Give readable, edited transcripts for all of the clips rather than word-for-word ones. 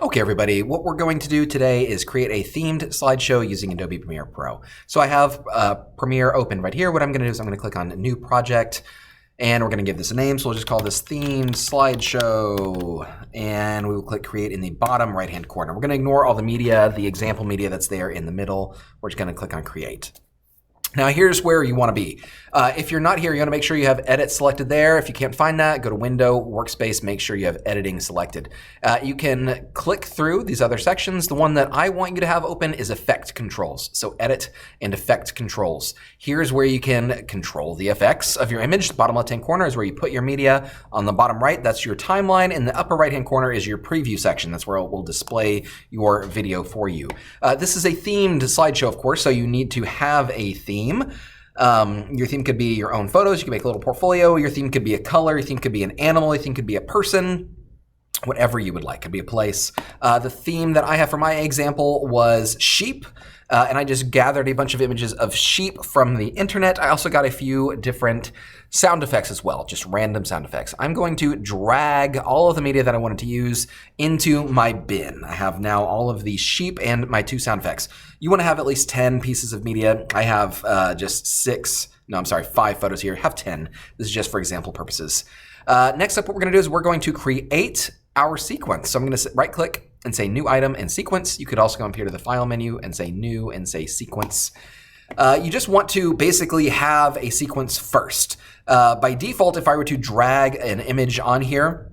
Okay, everybody, what we're going to do today is create a themed slideshow using Adobe Premiere Pro. So I have Premiere open right here. What I'm going to do is I'm going to click on New Project, and we're going to give this a name. So we'll just call this Themed Slideshow, and we will click Create in the bottom right-hand corner. We're going to ignore all the media, the example media that's there in the middle. We're just going to click on Create. Now here's where you want to be. If you're not here, you want to make sure you have Edit selected there. If you can't find that, go to Window, Workspace, make sure you have Editing selected. You can click through these other sections. The one that I want you to have open is Effect Controls. So Edit and Effect Controls. Here's where you can control the effects of your image. The bottom left-hand corner is where you put your media. On the bottom right, that's your timeline. In the upper right-hand corner is your preview section. That's where it will display your video for you. This is a themed slideshow, of course, so you need to have a theme. Your theme could be your own photos. You can make a little portfolio. Your theme could be a color. Your theme could be an animal. Your theme could be a person. Whatever you would like. It could be a place. The theme that I have for my example was sheep. And I just gathered a bunch of images of sheep from the internet. I also got a few different sound effects as well, just random sound effects. I'm going to drag all of the media that I wanted to use into my bin. I have now all of the sheep and my 2 sound effects. You want to have at least 10 pieces of media. I have just 5 photos here. I have 10. This is just for example purposes. Next up, what we're going to do is we're going to create our sequence. So I'm going to right click and say New Item and Sequence. You could also go up here to the File menu and say New and say Sequence. You just want to basically have a sequence first. By default, if I were to drag an image on here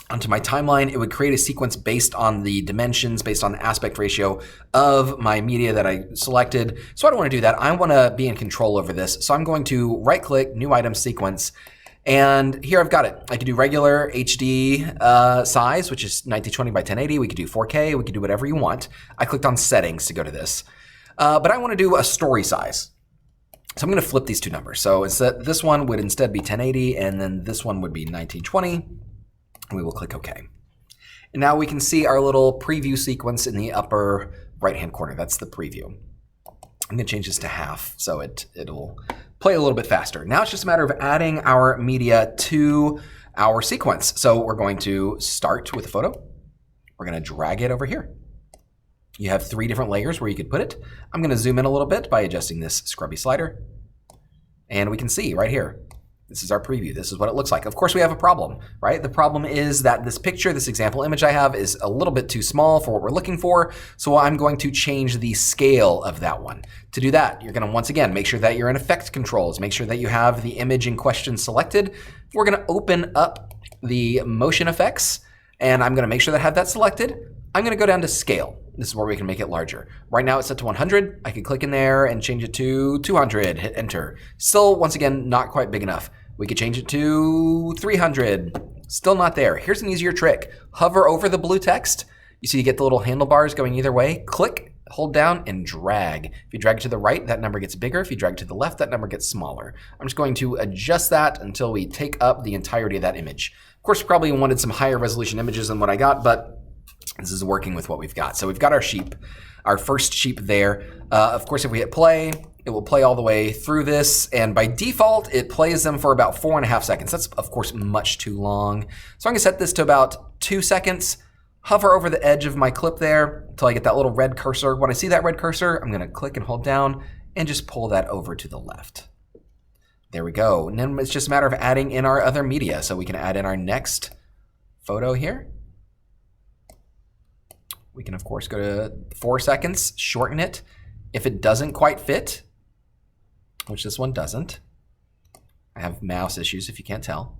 onto my timeline, it would create a sequence based on the dimensions, based on the aspect ratio of my media that I selected. So I don't want to do that. I want to be in control over this. So I'm going to right click, New Item, Sequence. And here I've got it. I could do regular HD size, which is 1920 by 1080. We could do 4K. We could do whatever you want. I clicked on Settings to go to this. But I want to do a story size. So I'm going to flip these 2 numbers. So instead, this one would instead be 1080, and then this one would be 1920. We will click OK. And now we can see our little preview sequence in the upper right-hand corner. That's the preview. I'm going to change this to half so it'll play a little bit faster. Now it's just a matter of adding our media to our sequence. So we're going to start with a photo. We're going to drag it over here. You have 3 different layers where you could put it. I'm going to zoom in a little bit by adjusting this scrubby slider. And we can see right here. This is our preview. This is what it looks like. Of course, we have a problem, right? The problem is that this picture, this example image I have is a little bit too small for what we're looking for. So I'm going to change the scale of that one. To do that, you're going to once again make sure that you're in Effect Controls. Make sure that you have the image in question selected. We're going to open up the motion effects, and I'm going to make sure that I have that selected. I'm going to go down to Scale. This is where we can make it larger. Right now it's set to 100. I can click in there and change it to 200, hit enter. Still, once again, not quite big enough. We could change it to 300. Still not there. Here's an easier trick. Hover over the blue text. You see you get the little handlebars going either way. Click, hold down, and drag. If you drag to the right, that number gets bigger. If you drag to the left, that number gets smaller. I'm just going to adjust that until we take up the entirety of that image. Of course, we probably wanted some higher resolution images than what I got, but this is working with what we've got. So we've got our sheep, our first sheep there. Of course, if we hit play, it will play all the way through this. And by default, it plays them for about 4.5 seconds. That's, of course, much too long. So I'm going to set this to about 2 seconds. Hover over the edge of my clip there until I get that little red cursor. When I see that red cursor, I'm going to click and hold down and just pull that over to the left. There we go. And then it's just a matter of adding in our other media. So we can add in our next photo here. We can, of course, go to 4 seconds, shorten it. If it doesn't quite fit, which this one doesn't, I have mouse issues if you can't tell.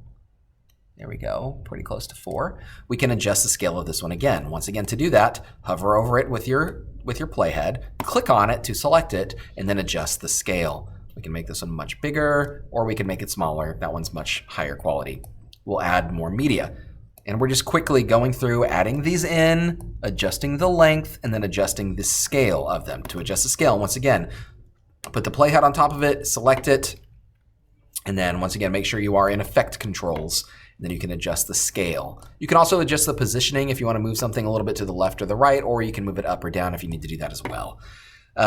There we go, pretty close to 4. We can adjust the scale of this one again. Once again, to do that, hover over it with your playhead, click on it to select it, and then adjust the scale. We can make this one much bigger, or we can make it smaller. That one's much higher quality. We'll add more media. And we're just quickly going through, adding these in, adjusting the length, and then adjusting the scale of them. To adjust the scale, once again, put the playhead on top of it, select it, and then once again, make sure you are in Effect Controls. And then you can adjust the scale. You can also adjust the positioning if you want to move something a little bit to the left or the right, or you can move it up or down if you need to do that as well.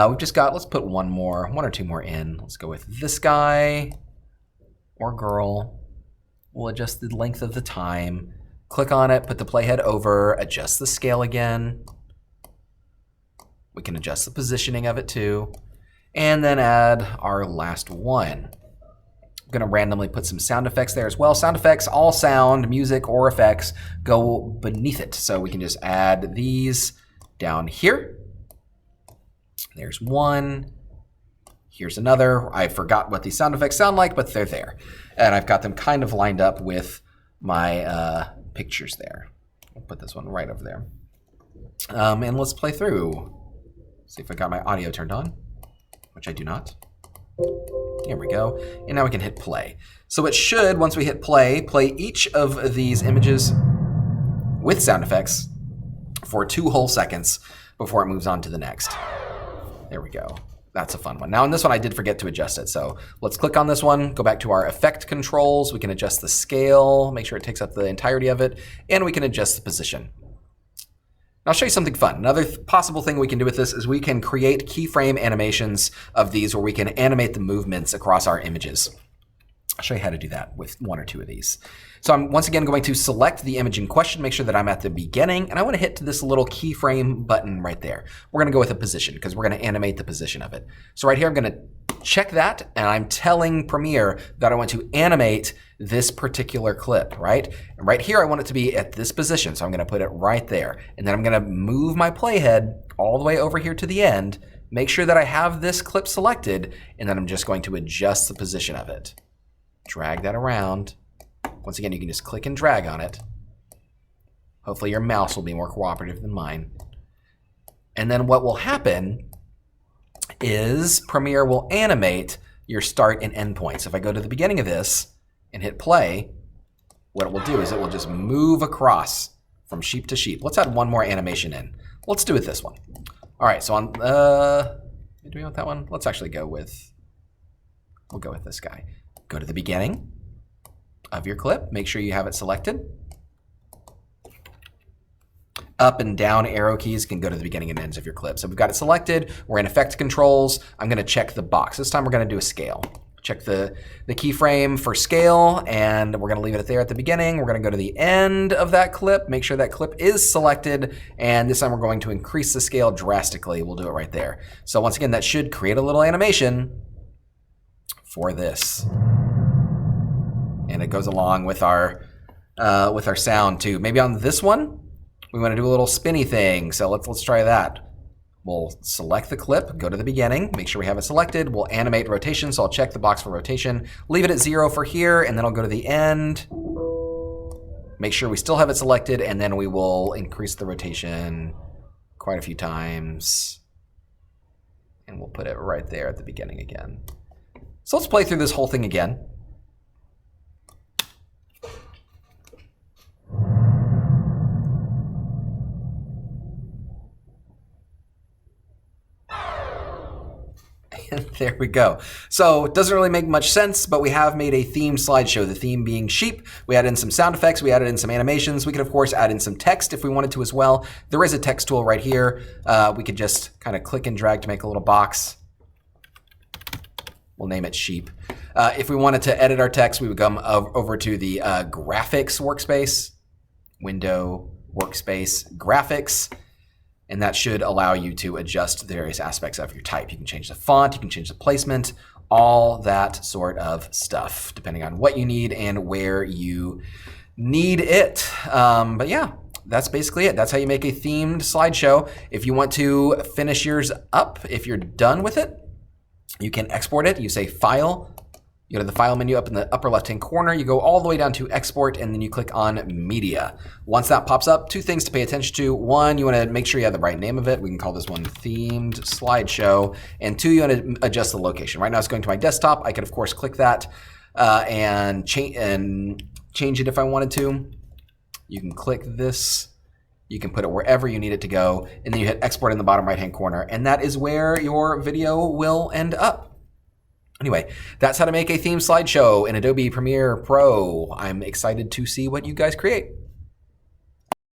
We've just got, let's put one or 2 more in. Let's go with this guy or girl. We'll adjust the length of the time. click on it, put the playhead over, adjust the scale again. We can adjust the positioning of it too. And then add our last one. I'm going to randomly put some sound effects there as well. Sound effects, all sound, music, or effects go beneath it. So we can just add these down here. There's one. Here's another. I forgot what these sound effects sound like, but they're there. And I've got them kind of lined up with my pictures there. I'll put this one right over there. And let's play through. See if I got my audio turned on, which I do not. Here we go. And now we can hit play. So it should, once we hit play each of these images with sound effects for 2 whole seconds before it moves on to the next. There we go. That's a fun one. Now in this one I did forget to adjust it. So let's click on this one, go back to our effect controls. We can adjust the scale, make sure it takes up the entirety of it, and we can adjust the position. I'll show you something fun. Another possible thing we can do with this is we can create keyframe animations of these where we can animate the movements across our images. I'll show you how to do that with 1 or 2 of these. So I'm once again going to select the image in question, make sure that I'm at the beginning, and I want to hit this little keyframe button right there. We're going to go with a position because we're going to animate the position of it. So right here I'm going to check that, and I'm telling Premiere that I want to animate this particular clip, right? And right here I want it to be at this position, so I'm going to put it right there. And then I'm going to move my playhead all the way over here to the end, make sure that I have this clip selected, and then I'm just going to adjust the position of it. Drag that around. Once again, you can just click and drag on it. Hopefully your mouse will be more cooperative than mine. And then what will happen is Premiere will animate your start and end points. If I go to the beginning of this and hit play, what it will do is it will just move across from sheep to sheep. Let's add one more animation in. Let's do it this one. All right, so on, do we want that one? Let's actually go with, we'll go with this guy. Go to the beginning of your clip. Make sure you have it selected. Up and down arrow keys can go to the beginning and ends of your clip. So we've got it selected. We're in effect controls. I'm going to check the box. This time we're going to do a scale. Check the keyframe for scale, and we're going to leave it there at the beginning. We're going to go to the end of that clip. Make sure that clip is selected, and this time we're going to increase the scale drastically. We'll do it right there. So once again, that should create a little animation for this. And it goes along with our sound too. Maybe on this one, we want to do a little spinny thing. So let's try that. We'll select the clip, go to the beginning, make sure we have it selected. We'll animate rotation, so I'll check the box for rotation. Leave it at 0 for here, and then I'll go to the end. Make sure we still have it selected, and then we will increase the rotation quite a few times. And we'll put it right there at the beginning again. So let's play through this whole thing again. There we go. So it doesn't really make much sense, but we have made a themed slideshow, the theme being sheep. We added in some sound effects, we added in some animations. We could, of course, add in some text if we wanted to as well. There is a text tool right here. We could just kind of click and drag to make a little box. We'll name it sheep. If we wanted to edit our text, we would come over to the graphics workspace, window, workspace, graphics. And that should allow you to adjust the various aspects of your type. You can change the font, you can change the placement, all that sort of stuff, depending on what you need and where you need it. But yeah, that's basically it. That's how you make a themed slideshow. If you want to finish yours up, if you're done with it, you can export it. You say File. You go to the File menu up in the upper left-hand corner. You go all the way down to Export, and then you click on Media. Once that pops up, 2 things to pay attention to. 1, you want to make sure you have the right name of it. We can call this one Themed Slideshow. And 2, you want to adjust the location. Right now it's going to my desktop. I could, of course, click that and change it if I wanted to. You can click this. You can put it wherever you need it to go. And then you hit Export in the bottom right-hand corner. And that is where your video will end up. Anyway, that's how to make a theme slideshow in Adobe Premiere Pro. I'm excited to see what you guys create.